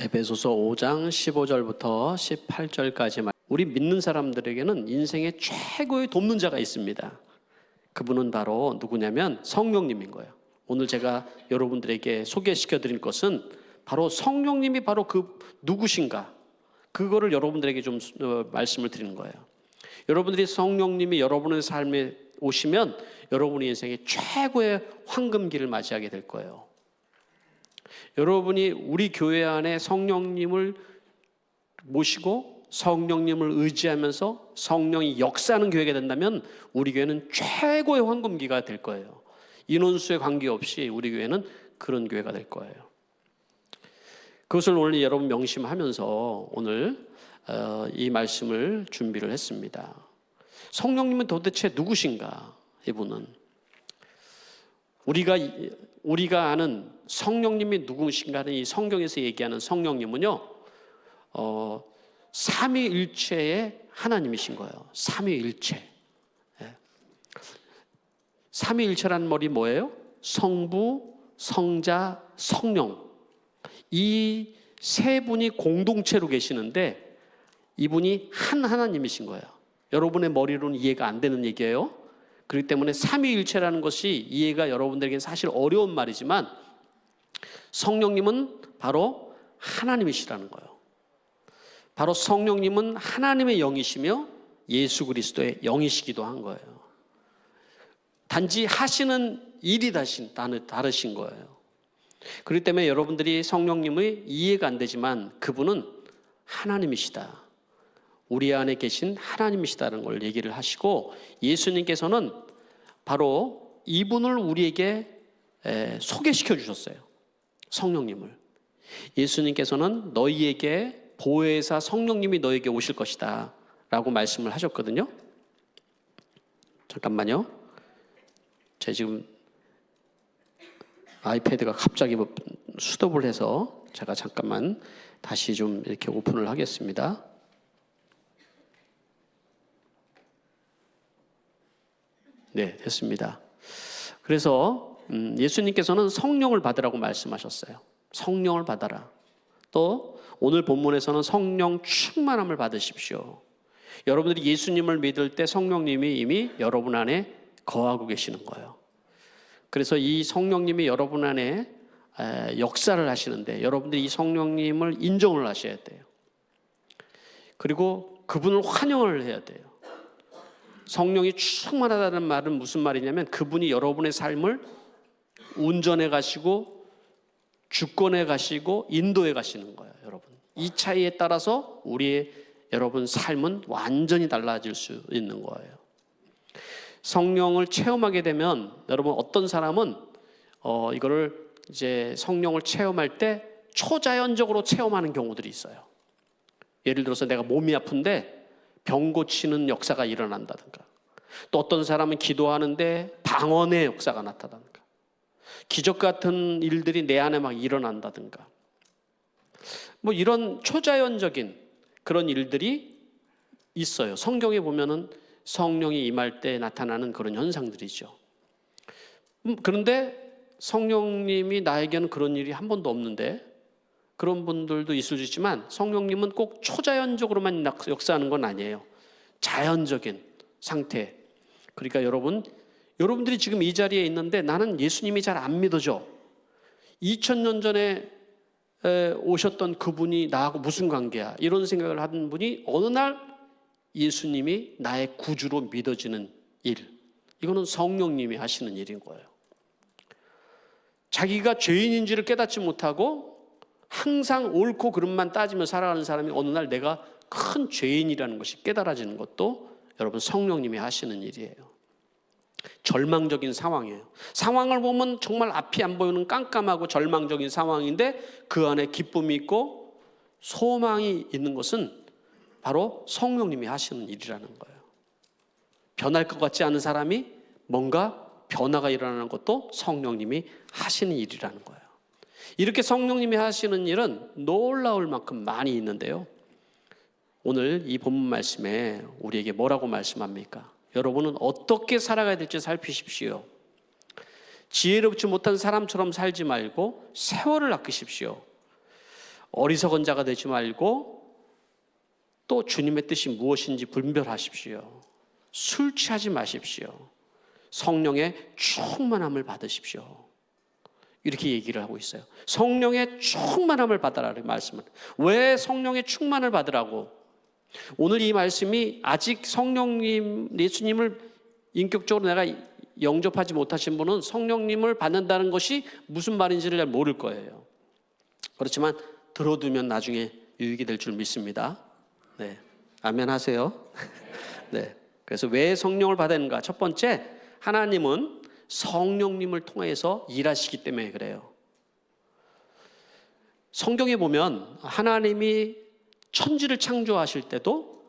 에베소서 5장 15절부터 18절까지 우리 믿는 사람들에게는 인생의 최고의 돕는 자가 있습니다. 그분은 바로 누구냐면 성령님인 거예요. 오늘 제가 여러분들에게 소개시켜 드릴 것은 바로 성령님이 바로 그 누구신가, 그거를 여러분들에게 좀 말씀을 드리는 거예요. 여러분들이 성령님이 여러분의 삶에 오시면 여러분의 인생의 최고의 황금기를 맞이하게 될 거예요. 여러분이 우리 교회 안에 성령님을 모시고 성령님을 의지하면서 성령이 역사하는 교회가 된다면 우리 교회는 최고의 황금기가 될 거예요. 인원수에 관계없이 우리 교회는 그런 교회가 될 거예요. 그것을 오늘 여러분 명심하면서 오늘 이 말씀을 준비를 했습니다. 성령님은 도대체 누구신가? 이분은 우리가 아는 성령님이 누구신가 하는 이 성경에서 얘기하는 성령님은요, 삼위일체의 하나님이신 거예요. 삼위일체. 삼위일체라는 말이 뭐예요? 성부, 성자, 성령. 이 세 분이 공동체로 계시는데 이분이 한 하나님이신 거예요. 여러분의 머리로는 이해가 안 되는 얘기예요. 그렇기 때문에 삼위일체라는 것이 이해가 여러분들에게는 사실 어려운 말이지만 성령님은 바로 하나님이시라는 거예요. 바로 성령님은 하나님의 영이시며 예수 그리스도의 영이시기도 한 거예요. 단지 하시는 일이 다르신 거예요. 그렇기 때문에 여러분들이 성령님의 이해가 안 되지만 그분은 하나님이시다. 우리 안에 계신 하나님이시다는 걸 얘기를 하시고, 예수님께서는 바로 이분을 우리에게 소개시켜 주셨어요. 성령님을. 예수님께서는 너희에게 보혜사 성령님이 너에게 오실 것이다 라고 말씀을 하셨거든요. 잠깐만요. 제가 지금 아이패드가 갑자기 스톱을 해서 제가 잠깐만 다시 좀 이렇게 오픈을 하겠습니다. 네, 됐습니다. 그래서 예수님께서는 성령을 받으라고 말씀하셨어요. 성령을 받아라. 또 오늘 본문에서는 성령 충만함을 받으십시오. 여러분들이 예수님을 믿을 때 성령님이 이미 여러분 안에 거하고 계시는 거예요. 그래서 이 성령님이 여러분 안에 역사를 하시는데 여러분들이 이 성령님을 인정을 하셔야 돼요. 그리고 그분을 환영을 해야 돼요. 성령이 충만하다는 말은 무슨 말이냐면 그분이 여러분의 삶을 운전해 가시고 주권해 가시고 인도해 가시는 거예요. 여러분, 이 차이에 따라서 여러분 삶은 완전히 달라질 수 있는 거예요. 성령을 체험하게 되면 여러분, 어떤 사람은 이거를 이제 성령을 체험할 때 초자연적으로 체험하는 경우들이 있어요. 예를 들어서 내가 몸이 아픈데 병 고치는 역사가 일어난다든가, 또 어떤 사람은 기도하는데 방언의 역사가 나타난다든가, 기적 같은 일들이 내 안에 막 일어난다든가, 뭐 이런 초자연적인 그런 일들이 있어요. 성경에 보면은 성령이 임할 때 나타나는 그런 현상들이죠. 그런데 성령님이 나에게는 그런 일이 한 번도 없는데, 그런 분들도 있을 수 있지만 성령님은 꼭 초자연적으로만 역사하는 건 아니에요. 자연적인 상태. 그러니까 여러분들이 지금 이 자리에 있는데 나는 예수님이 잘 안 믿어져. 2000년 전에 오셨던 그분이 나하고 무슨 관계야? 이런 생각을 하는 분이 어느 날 예수님이 나의 구주로 믿어지는 일. 이거는 성령님이 하시는 일인 거예요. 자기가 죄인인지를 깨닫지 못하고 항상 옳고 그름만 따지며 살아가는 사람이 어느 날 내가 큰 죄인이라는 것이 깨달아지는 것도 여러분 성령님이 하시는 일이에요. 절망적인 상황이에요. 상황을 보면 정말 앞이 안 보이는 깜깜하고 절망적인 상황인데 그 안에 기쁨이 있고 소망이 있는 것은 바로 성령님이 하시는 일이라는 거예요. 변할 것 같지 않은 사람이 뭔가 변화가 일어나는 것도 성령님이 하시는 일이라는 거예요. 이렇게 성령님이 하시는 일은 놀라울 만큼 많이 있는데요. 오늘 이 본문 말씀에 우리에게 뭐라고 말씀합니까? 여러분은 어떻게 살아가야 될지 살피십시오. 지혜롭지 못한 사람처럼 살지 말고 세월을 아끼십시오. 어리석은 자가 되지 말고 또 주님의 뜻이 무엇인지 분별하십시오. 술 취하지 마십시오. 성령의 충만함을 받으십시오. 이렇게 얘기를 하고 있어요. 성령의 충만함을 받으라는 말씀을. 왜 성령의 충만을 받으라고? 오늘 이 말씀이 아직 성령님, 예수님을 인격적으로 내가 영접하지 못하신 분은 성령님을 받는다는 것이 무슨 말인지를 잘 모를 거예요. 그렇지만 들어두면 나중에 유익이 될 줄 믿습니다. 네, 아멘 하세요. 네, 그래서 왜 성령을 받았는가? 첫 번째, 하나님은 성령님을 통해서 일하시기 때문에 그래요. 성경에 보면 하나님이 천지를 창조하실 때도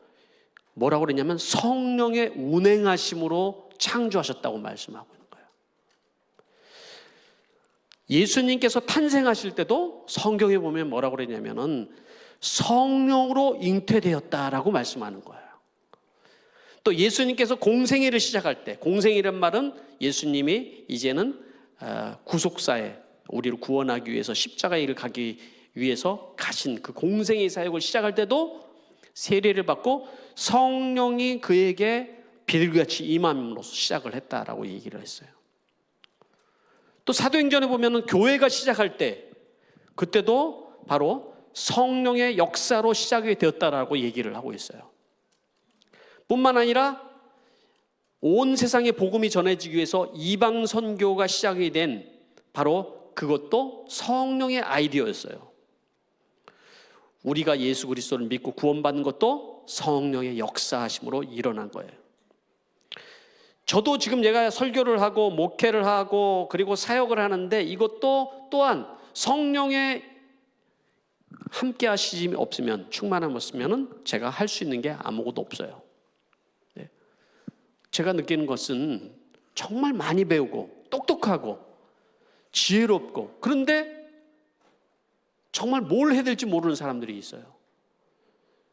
뭐라고 그러냐면 성령의 운행하심으로 창조하셨다고 말씀하고 있는 거예요. 예수님께서 탄생하실 때도 성경에 보면 뭐라고 그러냐면은 성령으로 잉태되었다라고 말씀하는 거예요. 또 예수님께서 공생애를 시작할 때, 공생애란 말은 예수님이 이제는 구속사에 우리를 구원하기 위해서 십자가의 일을 가기 위해서 가신 그 공생애 사역을 시작할 때도 세례를 받고 성령이 그에게 비둘기같이 임함으로써 시작을 했다라고 얘기를 했어요. 또 사도행전에 보면은 교회가 시작할 때 그때도 바로 성령의 역사로 시작이 되었다라고 얘기를 하고 있어요. 뿐만 아니라 온 세상에 복음이 전해지기 위해서 이방 선교가 시작이 된 바로 그것도 성령의 아이디어였어요. 우리가 예수 그리스도를 믿고 구원받는 것도 성령의 역사하심으로 일어난 거예요. 저도 지금 제가 설교를 하고 목회를 하고 그리고 사역을 하는데 이것도 또한 성령의 함께 하심이 없으면, 충만함 없으면 제가 할 수 있는 게 아무것도 없어요. 네. 제가 느끼는 것은 정말 많이 배우고 똑똑하고 지혜롭고 그런데 정말 뭘 해야 될지 모르는 사람들이 있어요.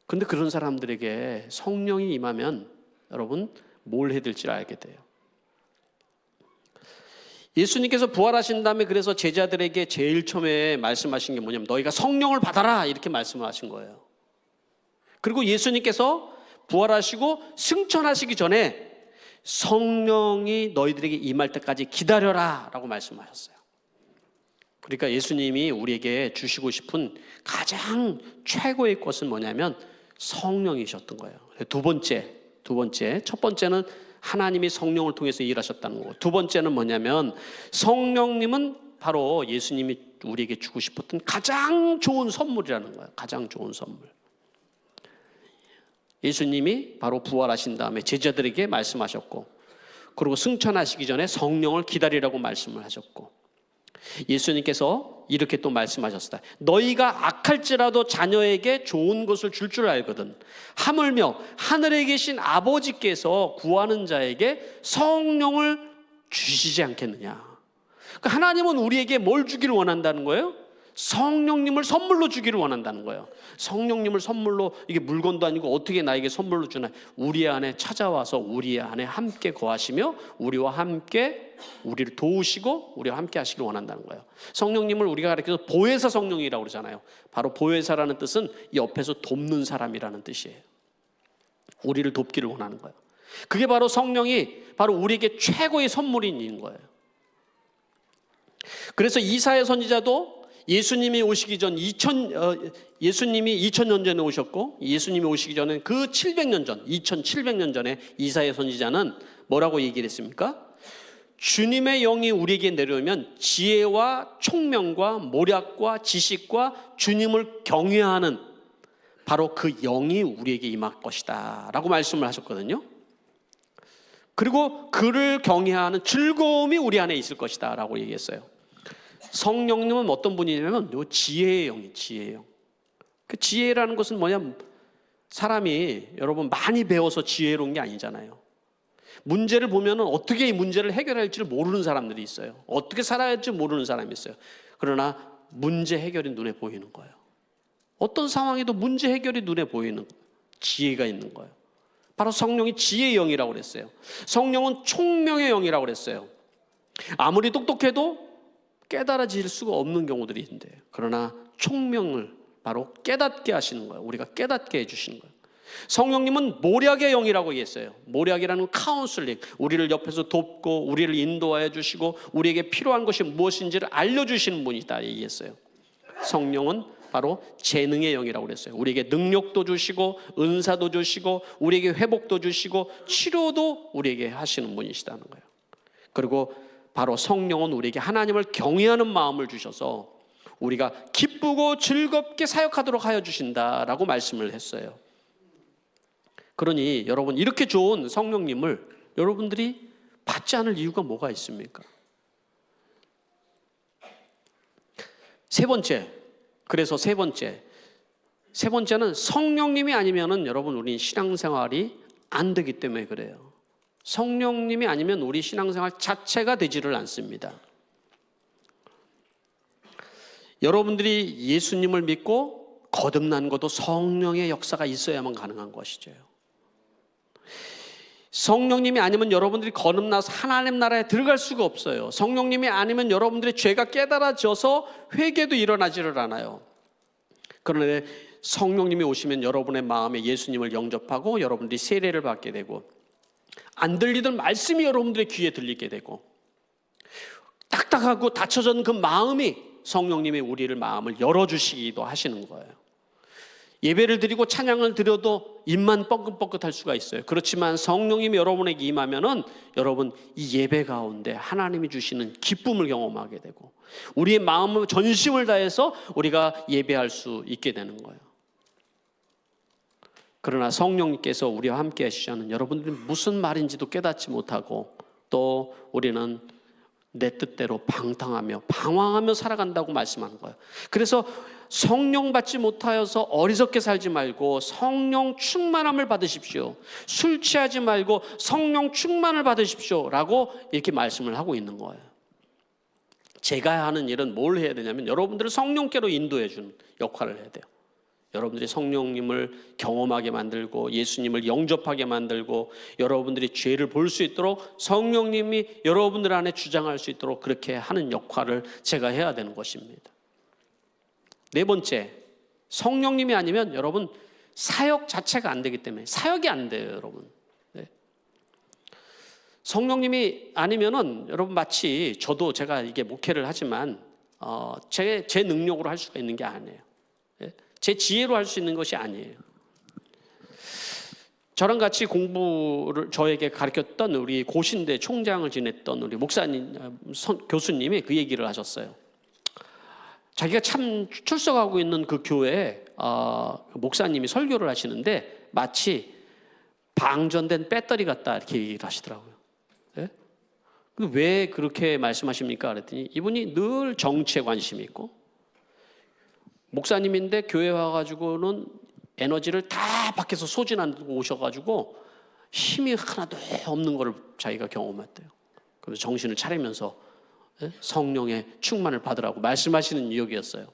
그런데 그런 사람들에게 성령이 임하면 여러분 뭘 해야 될지 알게 돼요. 예수님께서 부활하신 다음에 그래서 제자들에게 제일 처음에 말씀하신 게 뭐냐면 너희가 성령을 받아라 이렇게 말씀하신 거예요. 그리고 예수님께서 부활하시고 승천하시기 전에 성령이 너희들에게 임할 때까지 기다려라 라고 말씀하셨어요. 그러니까 예수님이 우리에게 주시고 싶은 가장 최고의 것은 뭐냐면 성령이셨던 거예요. 두 번째, 첫 번째는 하나님이 성령을 통해서 일하셨다는 거고, 두 번째는 뭐냐면 성령님은 바로 예수님이 우리에게 주고 싶었던 가장 좋은 선물이라는 거예요. 가장 좋은 선물. 예수님이 바로 부활하신 다음에 제자들에게 말씀하셨고, 그리고 승천하시기 전에 성령을 기다리라고 말씀을 하셨고, 예수님께서 이렇게 또 말씀하셨다. 너희가 악할지라도 자녀에게 좋은 것을 줄 줄 알거든. 하물며 하늘에 계신 아버지께서 구하는 자에게 성령을 주시지 않겠느냐. 그러니까 하나님은 우리에게 뭘 주기를 원한다는 거예요? 성령님을 선물로 주기를 원한다는 거예요. 성령님을 선물로, 이게 물건도 아니고 어떻게 나에게 선물로 주나. 우리 안에 찾아와서 우리 안에 함께 거하시며 우리와 함께 우리를 도우시고 우리와 함께 하시길 원한다는 거예요. 성령님을 우리가 가르쳐서 보혜사 성령이라고 그러잖아요. 바로 보혜사라는 뜻은 옆에서 돕는 사람이라는 뜻이에요. 우리를 돕기를 원하는 거예요. 그게 바로 성령이 바로 우리에게 최고의 선물인 거예요. 그래서 이사야 선지자도 예수님이 오시기 전 예수님이 2000년 전에 오셨고, 예수님이 오시기 전에 그 700년 전, 2700년 전에 이사야 선지자는 뭐라고 얘기를 했습니까? 주님의 영이 우리에게 내려오면 지혜와 총명과 모략과 지식과 주님을 경외하는 바로 그 영이 우리에게 임할 것이다 라고 말씀을 하셨거든요. 그리고 그를 경외하는 즐거움이 우리 안에 있을 것이다 라고 얘기했어요. 성령님은 어떤 분이냐면 지혜의 영이에요. 지혜의 영. 그 지혜라는 것은 뭐냐면 사람이 여러분 많이 배워서 지혜로운 게 아니잖아요. 문제를 보면 어떻게 이 문제를 해결할지를 모르는 사람들이 있어요. 어떻게 살아야 할지 모르는 사람이 있어요. 그러나 문제 해결이 눈에 보이는 거예요. 어떤 상황에도 문제 해결이 눈에 보이는 지혜가 있는 거예요. 바로 성령이 지혜의 영이라고 그랬어요. 성령은 총명의 영이라고 그랬어요. 아무리 똑똑해도 깨달아질 수가 없는 경우들이 있는데, 그러나 총명을 바로 깨닫게 하시는 거예요. 우리가 깨닫게 해주시는 거예요. 성령님은 모략의 영이라고 얘기했어요. 모략이라는 카운슬링, 우리를 옆에서 돕고 우리를 인도하여 주시고 우리에게 필요한 것이 무엇인지를 알려주시는 분이다 얘기했어요. 성령은 바로 재능의 영이라고 그랬어요. 우리에게 능력도 주시고 은사도 주시고 우리에게 회복도 주시고 치료도 우리에게 하시는 분이시다는 거예요. 그리고 바로 성령은 우리에게 하나님을 경외하는 마음을 주셔서 우리가 기쁘고 즐겁게 사역하도록 하여 주신다라고 말씀을 했어요. 그러니 여러분, 이렇게 좋은 성령님을 여러분들이 받지 않을 이유가 뭐가 있습니까? 세 번째는 성령님이 아니면은 여러분 우리 신앙생활이 안 되기 때문에 그래요. 성령님이 아니면 우리 신앙생활 자체가 되지를 않습니다. 여러분들이 예수님을 믿고 거듭난 것도 성령의 역사가 있어야만 가능한 것이죠. 성령님이 아니면 여러분들이 거듭나서 하나님 나라에 들어갈 수가 없어요. 성령님이 아니면 여러분들의 죄가 깨달아져서 회개도 일어나지를 않아요. 그런데 성령님이 오시면 여러분의 마음에 예수님을 영접하고 여러분들이 세례를 받게 되고 안 들리던 말씀이 여러분들의 귀에 들리게 되고 딱딱하고 닫혀진 그 마음이 성령님이 우리를 마음을 열어주시기도 하시는 거예요. 예배를 드리고 찬양을 드려도 입만 뻐긋뻐긋할 수가 있어요. 그렇지만 성령님이 여러분에게 임하면은 여러분 이 예배 가운데 하나님이 주시는 기쁨을 경험하게 되고 우리의 마음을 전심을 다해서 우리가 예배할 수 있게 되는 거예요. 그러나 성령님께서 우리와 함께 하시자는 여러분들이 무슨 말인지도 깨닫지 못하고 또 우리는 내 뜻대로 방탕하며 방황하며 살아간다고 말씀하는 거예요. 그래서 성령 받지 못하여서 어리석게 살지 말고 성령 충만함을 받으십시오. 술 취하지 말고 성령 충만을 받으십시오 라고 이렇게 말씀을 하고 있는 거예요. 제가 하는 일은 뭘 해야 되냐면 여러분들을 성령께로 인도해 주는 역할을 해야 돼요. 여러분들이 성령님을 경험하게 만들고 예수님을 영접하게 만들고 여러분들이 죄를 볼 수 있도록 성령님이 여러분들 안에 주장할 수 있도록 그렇게 하는 역할을 제가 해야 되는 것입니다. 네 번째, 성령님이 아니면 여러분 사역 자체가 안 되기 때문에 사역이 안 돼요, 여러분. 네. 성령님이 아니면은 여러분 마치 저도 제가 이게 목회를 하지만 제 능력으로 할 수가 있는 게 아니에요. 네. 제 지혜로 할 수 있는 것이 아니에요. 저랑 같이 공부를 저에게 가르쳤던 우리 고신대 총장을 지냈던 우리 목사님, 교수님이 그 얘기를 하셨어요. 자기가 참 출석하고 있는 그 교회에 목사님이 설교를 하시는데 마치 방전된 배터리 같다 이렇게 얘기를 하시더라고요. 네? 왜 그렇게 말씀하십니까? 그랬더니 이분이 늘 정치에 관심이 있고 목사님인데 교회 와가지고는 에너지를 다 밖에서 소진하고 오셔가지고 힘이 하나도 없는 거를 자기가 경험했대요. 그래서 정신을 차리면서 성령의 충만을 받으라고 말씀하시는 이야기였어요.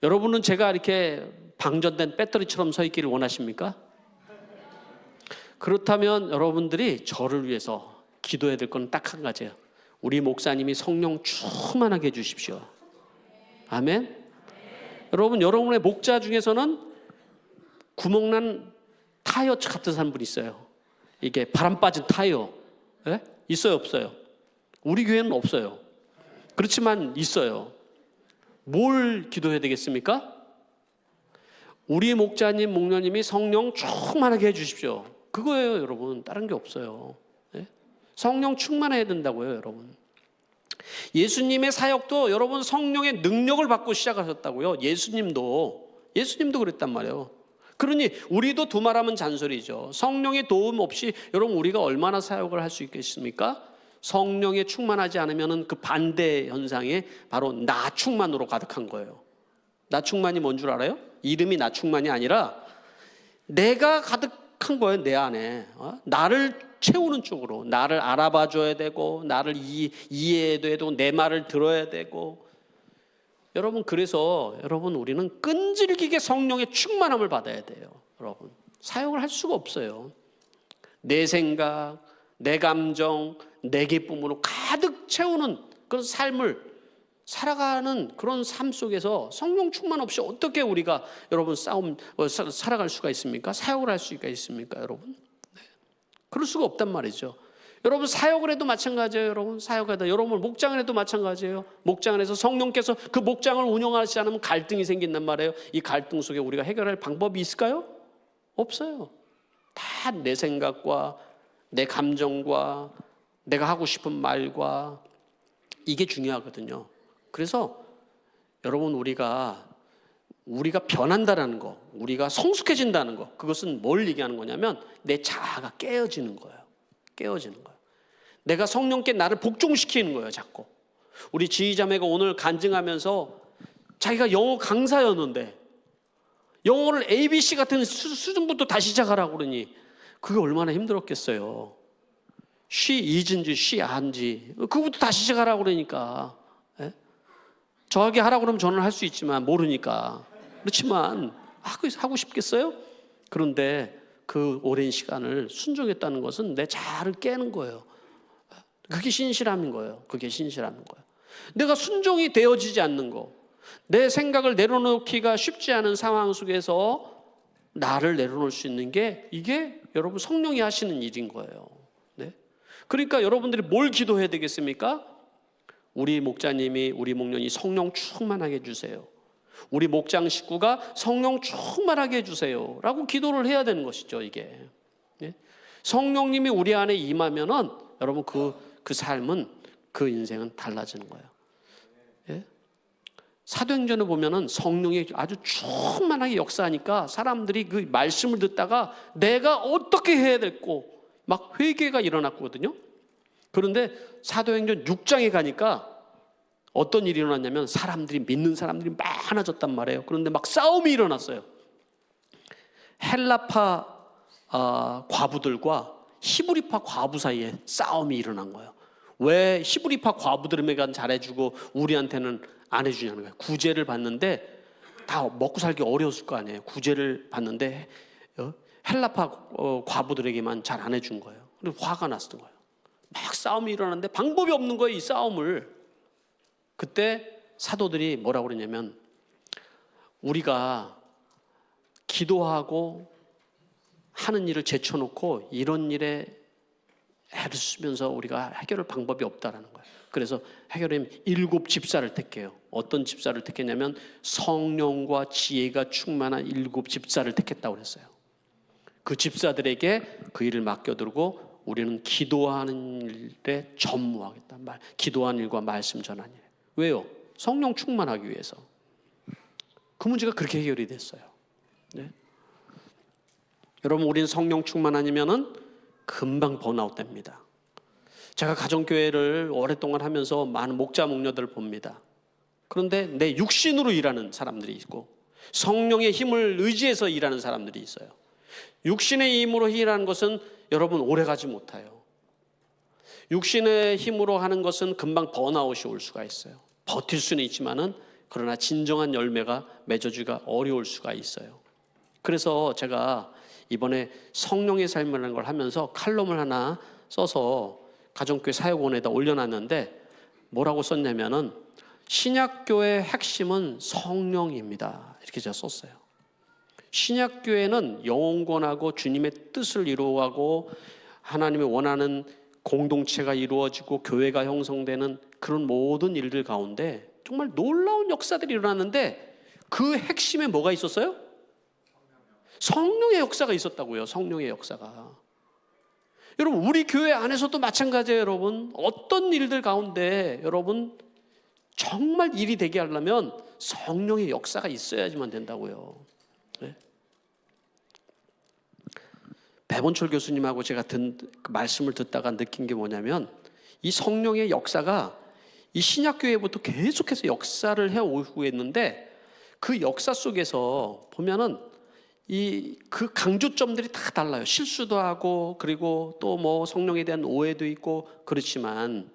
여러분은 제가 이렇게 방전된 배터리처럼 서 있기를 원하십니까? 그렇다면 여러분들이 저를 위해서 기도해야 될 건 딱 한 가지예요. 우리 목사님이 성령 충만하게 해주십시오. 아멘. 여러분의 목자 중에서는 구멍난 타이어 같은 사람 분 있어요. 이게 바람 빠진 타이어. 네? 있어요, 없어요? 우리 교회는 없어요. 그렇지만 있어요. 뭘 기도해야 되겠습니까? 우리 목자님, 목녀님이 성령 충만하게 해주십시오. 그거예요, 여러분. 다른 게 없어요. 네? 성령 충만해야 된다고요, 여러분. 예수님의 사역도 여러분 성령의 능력을 받고 시작하셨다고요. 예수님도 그랬단 말이에요. 그러니 우리도 두말하면 잔소리죠. 성령의 도움 없이 여러분 우리가 얼마나 사역을 할 수 있겠습니까? 성령에 충만하지 않으면 그 반대 현상에 바로 나 충만으로 가득한 거예요. 나 충만이 뭔 줄 알아요? 이름이 나 충만이 아니라 내가 가득한 거예요. 내 안에 나를 채우는 쪽으로 나를 알아봐 줘야 되고 나를 이해해야 되고 내 말을 들어야 되고 여러분 그래서 여러분 우리는 끈질기게 성령의 충만함을 받아야 돼요. 여러분 사역을 할 수가 없어요. 내 생각, 내 감정, 내 기쁨으로 가득 채우는 그런 삶을 살아가는 그런 삶 속에서 성령 충만 없이 어떻게 우리가 여러분 살아갈 수가 있습니까? 사역을 할 수가 있습니까, 여러분? 네. 그럴 수가 없단 말이죠. 여러분 사역을 해도 마찬가지예요. 여러분 사역하다 여러분 목장을 해도 마찬가지예요. 목장을 해서 성령께서 그 목장을 운영하지 않으면 갈등이 생긴단 말이에요. 이 갈등 속에 우리가 해결할 방법이 있을까요? 없어요. 다 내 생각과 내 감정과 내가 하고 싶은 말과 이게 중요하거든요. 그래서 여러분 우리가 변한다는 거, 우리가 성숙해진다는 거, 그것은 뭘 얘기하는 거냐면 내 자아가 깨어지는 거예요. 깨어지는 거예요. 내가 성령께 나를 복종시키는 거예요. 자꾸 우리 지휘자매가 오늘 간증하면서 자기가 영어 강사였는데 영어를 ABC 같은 수준부터 다시 시작하라고 그러니 그게 얼마나 힘들었겠어요. she is인지 she aren지 그거부터 다시 시작하라고 그러니까. 예? 저에게 하라고 그러면 저는 할 수 있지만 모르니까. 그렇지만 하고 싶겠어요? 그런데 그 오랜 시간을 순종했다는 것은 내 자아를 깨는 거예요. 그게 신실함인 거예요. 그게 신실함인 거예요. 내가 순종이 되어지지 않는 거, 내 생각을 내려놓기가 쉽지 않은 상황 속에서 나를 내려놓을 수 있는 게 이게 여러분 성령이 하시는 일인 거예요. 네? 그러니까 여러분들이 뭘 기도해야 되겠습니까? 우리 목자님이 우리 목련이 성령 충만하게 해주세요. 우리 목장 식구가 성령 충만하게 해주세요 라고 기도를 해야 되는 것이죠. 이게 네? 성령님이 우리 안에 임하면은 여러분 그 삶은 그 인생은 달라지는 거예요. 예? 사도행전을 보면은 성령이 아주 충만하게 역사하니까 사람들이 그 말씀을 듣다가 내가 어떻게 해야 될고 막 회개가 일어났거든요. 그런데 사도행전 6장에 가니까 어떤 일이 일어났냐면 믿는 사람들이 많아졌단 말이에요. 그런데 막 싸움이 일어났어요. 헬라파 과부들과 히브리파 과부 사이에 싸움이 일어난 거예요. 왜 히브리파 과부들에게만 잘해주고 우리한테는 안 해주냐는 거예요. 구제를 받는데 다 먹고 살기 어려웠을 거 아니에요. 구제를 받는데 헬라파 과부들에게만 잘 안 해준 거예요. 그래서 화가 났던 거예요. 막 싸움이 일어났는데 방법이 없는 거예요. 이 싸움을. 그때 사도들이 뭐라고 그러냐면 우리가 기도하고 하는 일을 제쳐놓고 이런 일에 애를 쓰면서 우리가 해결할 방법이 없다라는 거예요. 그래서 해결하면 7 집사를 택해요. 어떤 집사를 택했냐면 성령과 지혜가 충만한 7 집사를 택했다고 그랬어요. 그 집사들에게 그 일을 맡겨두고 우리는 기도하는 일에 전무하겠다. 기도하는 일과 말씀 전하는 일. 왜요? 성령 충만하기 위해서. 그 문제가 그렇게 해결이 됐어요. 네? 여러분 우리는 성령 충만 아니면은 금방 번아웃 됩니다. 제가 가정교회를 오랫동안 하면서 많은 목자 목녀들을 봅니다. 그런데 내 육신으로 일하는 사람들이 있고 성령의 힘을 의지해서 일하는 사람들이 있어요. 육신의 힘으로 일하는 것은 여러분 오래가지 못해요. 육신의 힘으로 하는 것은 금방 번아웃이 올 수가 있어요. 버틸 수는 있지만은 그러나 진정한 열매가 맺어지기가 어려울 수가 있어요. 그래서 제가 이번에 성령의 삶이라는 걸 하면서 칼럼을 하나 써서 가정교회 사역원에다 올려놨는데 뭐라고 썼냐면은 신약교회의 핵심은 성령입니다. 이렇게 제가 썼어요. 신약교회는 영원하고 주님의 뜻을 이루어가고 하나님이 원하는 공동체가 이루어지고 교회가 형성되는 그런 모든 일들 가운데 정말 놀라운 역사들이 일어났는데 그 핵심에 뭐가 있었어요? 성령의 역사가 있었다고요. 성령의 역사가. 여러분 우리 교회 안에서도 마찬가지예요. 여러분 어떤 일들 가운데 여러분 정말 일이 되게 하려면 성령의 역사가 있어야지만 된다고요. 네? 배본철 교수님하고 제가 그 말씀을 듣다가 느낀 게 뭐냐면 이 성령의 역사가 이 신약교회부터 계속해서 역사를 해오고 있는데 그 역사 속에서 보면은 그 강조점들이 다 달라요. 실수도 하고 그리고 또 뭐 성령에 대한 오해도 있고 그렇지만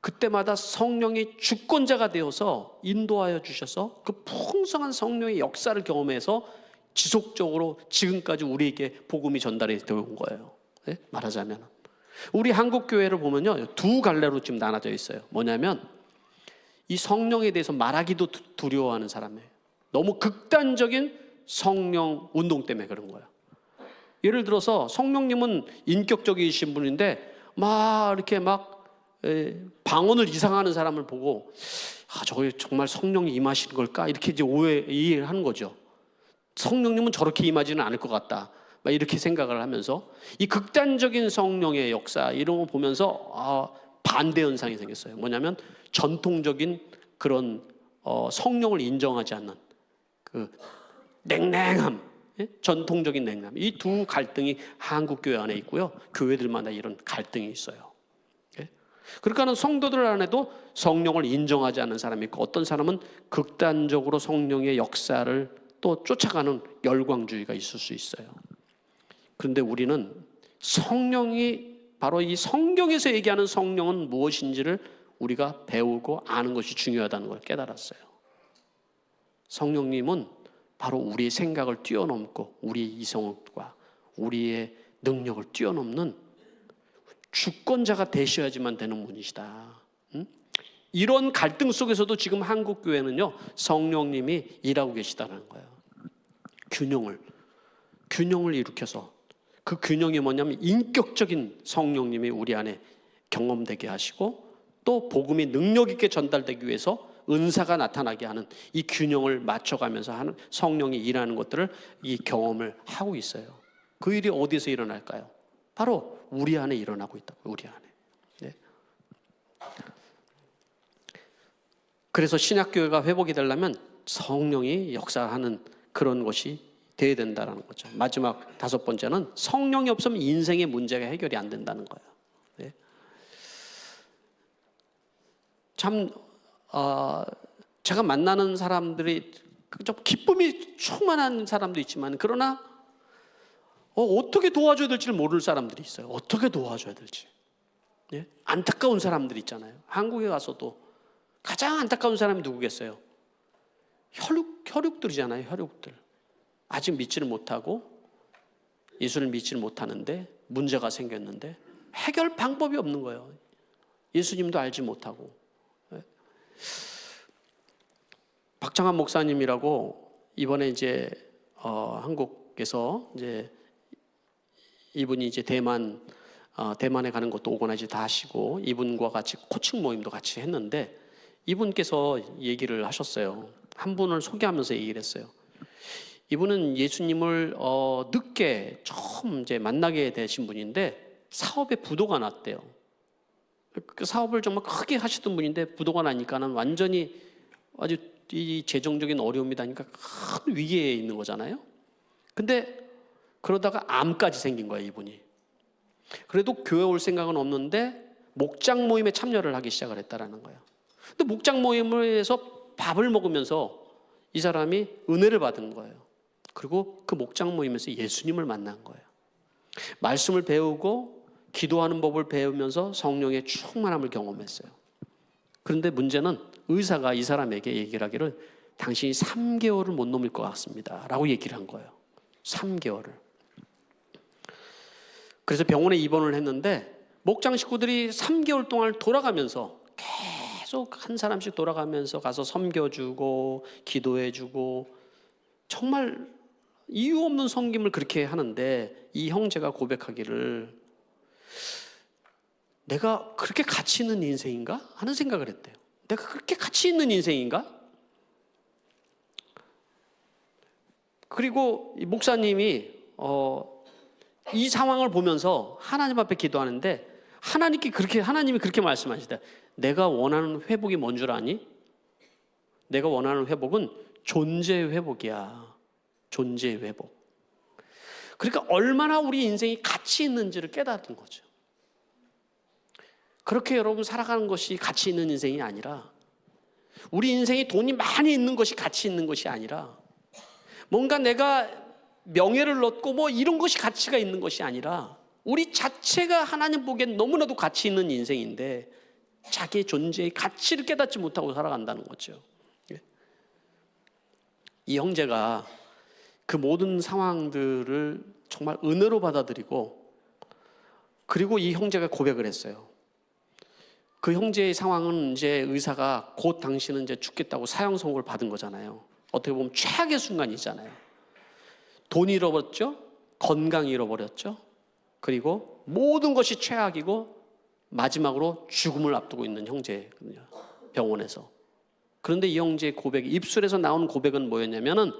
그때마다 성령이 주권자가 되어서 인도하여 주셔서 그 풍성한 성령의 역사를 경험해서 지속적으로 지금까지 우리에게 복음이 전달이 되어 온 거예요. 네? 말하자면 우리 한국 교회를 보면요, 두 갈래로 지금 나눠져 있어요. 뭐냐면 이 성령에 대해서 말하기도 두려워하는 사람이에요. 너무 극단적인 성령 운동 때문에 그런 거예요. 예를 들어서 성령님은 인격적이신 분인데 막 이렇게 방언을 이상하는 사람을 보고 저거 정말 성령이 임하시는 걸까? 이렇게 이제 이해를 하는 거죠. 성령님은 저렇게 임하지는 않을 것 같다. 막 이렇게 생각을 하면서 이 극단적인 성령의 역사 이런 거 보면서 반대 현상이 생겼어요. 뭐냐면 전통적인 그런 성령을 인정하지 않는 그 냉랭함, 전통적인 냉랭함. 이 두 갈등이 한국 교회 안에 있고요. 교회들마다 이런 갈등이 있어요. 그러니까 성도들 안에도 성령을 인정하지 않는 사람이 있고 어떤 사람은 극단적으로 성령의 역사를 또 쫓아가는 열광주의가 있을 수 있어요. 그런데 우리는 성령이 바로 이 성경에서 얘기하는 성령은 무엇인지를 우리가 배우고 아는 것이 중요하다는 걸 깨달았어요. 성령님은 바로 우리의 생각을 뛰어넘고 우리의 이성과 우리의 능력을 뛰어넘는 주권자가 되셔야지만 되는 분이시다. 이런 갈등 속에서도 지금 한국 교회는요, 성령님이 일하고 계시다는 거예요. 균형을 일으켜서 그 균형이 뭐냐면 인격적인 성령님이 우리 안에 경험되게 하시고 또 복음이 능력 있게 전달되기 위해서 은사가 나타나게 하는 이 균형을 맞춰가면서 하는 성령이 일하는 것들을 이 경험을 하고 있어요. 그 일이 어디서 일어날까요? 바로 우리 안에 일어나고 있다고. 우리 안에. 네. 그래서 신약교회가 회복이 되려면 성령이 역사하는 그런 것이 돼야 된다는 거죠. 마지막 5번째는 성령이 없으면 인생의 문제가 해결이 안 된다는 거예요. 네. 참 제가 만나는 사람들이 좀 기쁨이 충만한 사람도 있지만 그러나 어떻게 도와줘야 될지를 모를 사람들이 있어요. 어떻게 도와줘야 될지. 예? 안타까운 사람들 있잖아요. 한국에 가서도 가장 안타까운 사람이 누구겠어요? 혈육들이잖아요. 혈육들. 아직 믿지를 못하고 예수를 믿지를 못하는데 문제가 생겼는데 해결 방법이 없는 거예요. 예수님도 알지 못하고. 박창환 목사님이라고 이번에 이제 한국에서 이제 이분이 이제 대만에 가는 것도 오거나이즈 다 하시고 이분과 같이 코칭 모임도 같이 했는데 이분께서 얘기를 하셨어요. 한 분을 소개하면서 얘기를 했어요. 이분은 예수님을 늦게 처음 이제 만나게 되신 분인데 사업에 부도가 났대요. 그 사업을 정말 크게 하시던 분인데 부도가 나니까는 완전히 아주 이 재정적인 어려움이 나니까 큰 위기에 있는 거잖아요. 근데 그러다가 암까지 생긴 거예요, 이분이. 그래도 교회 올 생각은 없는데 목장 모임에 참여를 하기 시작을 했다라는 거예요. 근데 목장 모임에서 밥을 먹으면서 이 사람이 은혜를 받은 거예요. 그리고 그 목장 모임에서 예수님을 만난 거예요. 말씀을 배우고 기도하는 법을 배우면서 성령의 충만함을 경험했어요. 그런데 문제는 의사가 이 사람에게 얘기를 하기를 당신이 3개월을 못 넘을 것 같습니다 라고 얘기를 한 거예요. 3개월을. 그래서 병원에 입원을 했는데 목장 식구들이 3개월 동안 돌아가면서 계속 한 사람씩 돌아가면서 가서 섬겨주고 기도해주고 정말 이유 없는 섬김을 그렇게 하는데 이 형제가 고백하기를 내가 그렇게 가치 있는 인생인가? 하는 생각을 했대요. 내가 그렇게 가치 있는 인생인가? 그리고 이 목사님이 이 상황을 보면서 하나님 앞에 기도하는데 하나님이 그렇게 말씀하시다. 내가 원하는 회복이 뭔 줄 아니? 내가 원하는 회복은 존재의 회복이야. 존재의 회복. 그러니까 얼마나 우리 인생이 가치 있는지를 깨닫는 거죠. 그렇게 여러분 살아가는 것이 가치 있는 인생이 아니라 우리 인생이 돈이 많이 있는 것이 가치 있는 것이 아니라 뭔가 내가 명예를 얻고 뭐 이런 것이 가치가 있는 것이 아니라 우리 자체가 하나님 보기엔 너무나도 가치 있는 인생인데 자기의 존재의 가치를 깨닫지 못하고 살아간다는 거죠. 이 형제가 그 모든 상황들을 정말 은혜로 받아들이고 그리고 이 형제가 고백을 했어요. 그 형제의 상황은 이제 의사가 곧 당신은 이제 죽겠다고 사형 선고를 받은 거잖아요. 어떻게 보면 최악의 순간이잖아요. 돈 잃어버렸죠. 건강 잃어버렸죠. 그리고 모든 것이 최악이고 마지막으로 죽음을 앞두고 있는 형제거든요. 병원에서. 그런데 이 형제의 고백, 입술에서 나온 고백은 뭐였냐면은,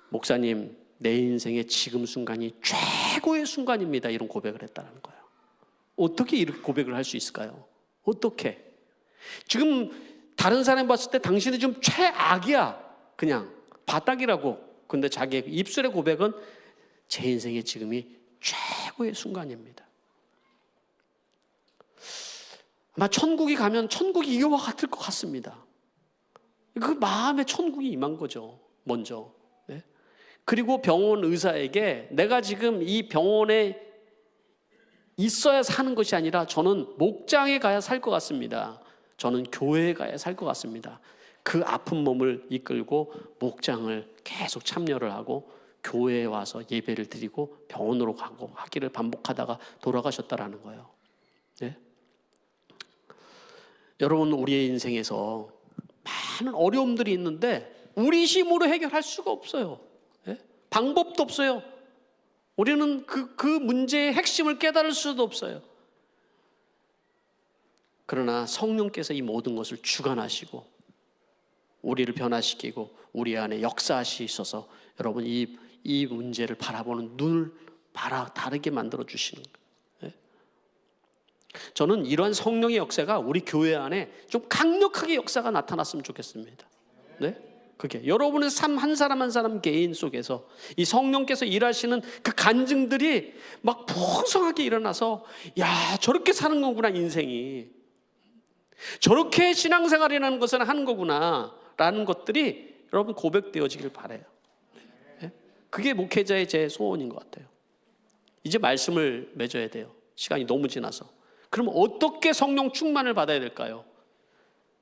목사님, 내 인생의 지금 순간이 최고의 순간입니다. 이런 고백을 했다는 거예요. 어떻게 이렇게 고백을 할 수 있을까요? 어떻게? 지금 다른 사람 봤을 때 당신이 좀 최악이야. 그냥 바닥이라고. 근데 자기의 입술의 고백은 제 인생의 지금이 최고의 순간입니다. 아마 천국이 가면 천국이 이와 같을 것 같습니다. 그 마음에 천국이 임한 거죠. 먼저. 네? 그리고 병원 의사에게 내가 지금 이 병원에 있어야 사는 것이 아니라 저는 목장에 가야 살 것 같습니다. 저는 교회에 가야 살 것 같습니다. 그 아픈 몸을 이끌고 목장을 계속 참여를 하고 교회에 와서 예배를 드리고 병원으로 가고 하기를 반복하다가 돌아가셨다라는 거예요. 네? 여러분, 우리의 인생에서 많은 어려움들이 있는데 우리 힘으로 해결할 수가 없어요. 네? 방법도 없어요. 우리는 그 문제의 핵심을 깨달을 수도 없어요. 그러나 성령께서 이 모든 것을 주관하시고 우리를 변화시키고 우리 안에 역사하시셔서 여러분 이 문제를 바라보는 눈을 다르게 만들어 주시는 거예요. 네? 저는 이러한 성령의 역사가 우리 교회 안에 좀 강력하게 역사가 나타났으면 좋겠습니다. 네? 그게 여러분의 삶 한 사람 한 사람 개인 속에서 이 성령께서 일하시는 그 간증들이 막 풍성하게 일어나서, 야, 저렇게 사는 거구나 인생이, 저렇게 신앙생활이라는 것은 하는 거구나 라는 것들이 여러분 고백되어지길 바라요. 네? 그게 목회자의 제 소원인 것 같아요. 이제 말씀을 맺어야 돼요. 시간이 너무 지나서. 그럼 어떻게 성령 충만을 받아야 될까요?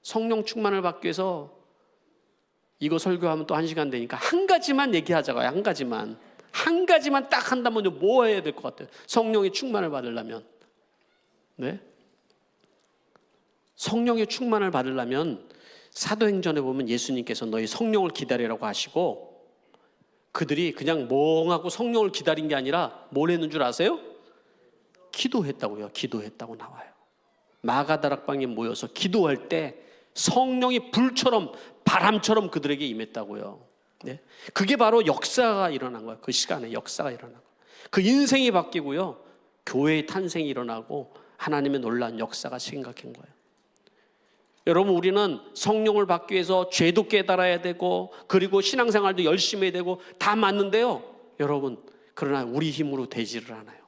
성령 충만을 받기 위해서 이거 설교하면 또 1시간 되니까 한 가지만 얘기하자고요. 한 가지만 딱 한다면요, 뭐 해야 될 것 같아요? 성령의 충만을 받으려면. 네? 성령의 충만을 받으려면 사도행전에 보면 예수님께서 너희 성령을 기다리라고 하시고 그들이 그냥 멍하고 성령을 기다린 게 아니라 뭘 했는 줄 아세요? 기도했다고요. 기도했다고 나와요. 마가다락방에 모여서 기도할 때 성령이 불처럼 바람처럼 그들에게 임했다고요. 네? 그게 바로 역사가 일어난 거예요. 그 시간에 역사가 일어난 거예요. 그 인생이 바뀌고요, 교회의 탄생이 일어나고 하나님의 놀라운 역사가 생각한 거예요. 여러분, 우리는 성령을 받기 위해서 죄도 깨달아야 되고 그리고 신앙생활도 열심히 해야 되고 다 맞는데요, 여러분, 그러나 우리 힘으로 되지를 않아요.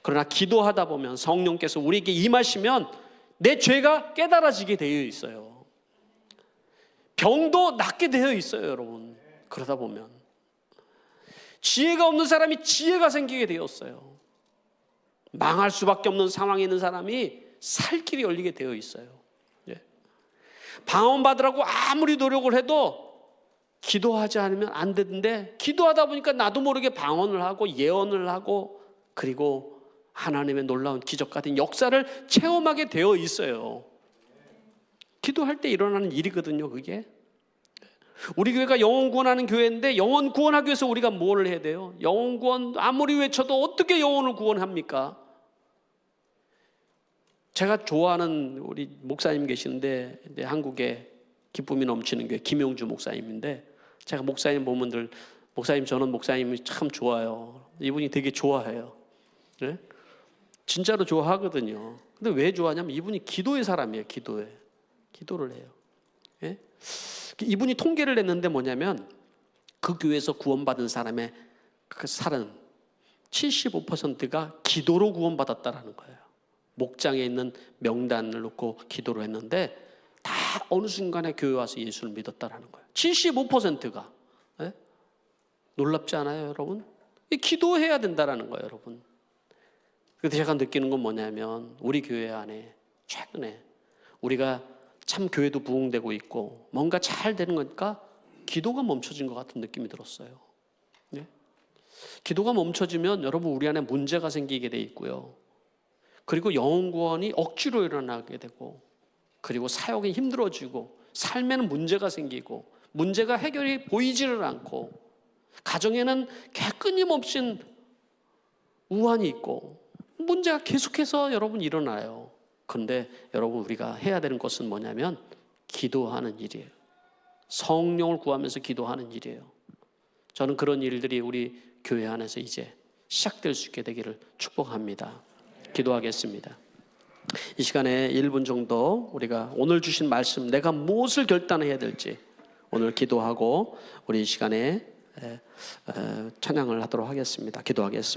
그러나 기도하다 보면 성령께서 우리에게 임하시면 내 죄가 깨달아지게 되어 있어요. 병도 낫게 되어 있어요, 여러분. 그러다 보면 지혜가 없는 사람이 지혜가 생기게 되었어요. 망할 수밖에 없는 상황에 있는 사람이 살 길이 열리게 되어 있어요. 예. 방언 받으라고 아무리 노력을 해도 기도하지 않으면 안 되는데, 기도하다 보니까 나도 모르게 방언을 하고 예언을 하고 그리고 하나님의 놀라운 기적 같은 역사를 체험하게 되어 있어요. 기도할 때 일어나는 일이거든요, 그게. 우리 교회가 영혼 구원하는 교회인데 영혼 구원하기 위해서 우리가 뭘 해야 돼요? 영혼 구원 아무리 외쳐도 어떻게 영혼을 구원합니까? 제가 좋아하는 우리 목사님 계시는데, 한국에 기쁨이 넘치는 교회 김용주 목사님인데, 제가 목사님 보면 목사님, 저는 목사님이 참 좋아요. 이분이 되게 좋아해요. 네? 진짜로 좋아하거든요. 근데 왜 좋아하냐면 이분이 기도의 사람이에요. 기도를 해요. 예? 이분이 통계를 냈는데 뭐냐면 그 교회에서 구원받은 사람의 그 살은 75%가 기도로 구원받았다라는 거예요. 목장에 있는 명단을 놓고 기도를 했는데 다 어느 순간에 교회 와서 예수를 믿었다라는 거예요. 75%가. 예? 놀랍지 않아요, 여러분? 기도해야 된다라는 거예요, 여러분. 그런데 제가 느끼는 건 뭐냐면 우리 교회 안에 최근에 우리가 참 교회도 부흥되고 있고 뭔가 잘 되는 거니까 기도가 멈춰진 것 같은 느낌이 들었어요. 네? 기도가 멈춰지면 여러분 우리 안에 문제가 생기게 돼 있고요. 그리고 영혼 구원이 억지로 일어나게 되고, 그리고 사역이 힘들어지고, 삶에는 문제가 생기고, 문제가 해결이 보이지를 않고, 가정에는 끊임없이 우환이 있고, 문제가 계속해서 여러분 일어나요. 그런데 여러분, 우리가 해야 되는 것은 뭐냐면 기도하는 일이에요. 성령을 구하면서 기도하는 일이에요. 저는 그런 일들이 우리 교회 안에서 이제 시작될 수 있게 되기를 축복합니다. 기도하겠습니다. 이 시간에 1분 정도 우리가 오늘 주신 말씀, 내가 무엇을 결단해야 될지 오늘 기도하고 우리 이 시간에 찬양을 하도록 하겠습니다. 기도하겠습니다.